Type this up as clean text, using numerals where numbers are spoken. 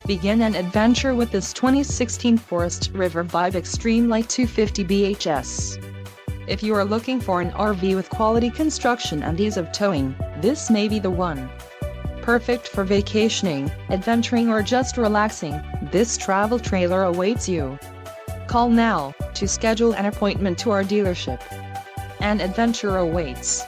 Begin an adventure with this 2016 Forest River Vibe Extreme Lite 250BHS. If you are looking for an RV with quality construction and ease of towing, this may be the one. Perfect for vacationing, adventuring or just relaxing, this travel trailer awaits you. Call now to schedule an appointment to our dealership. An adventure awaits.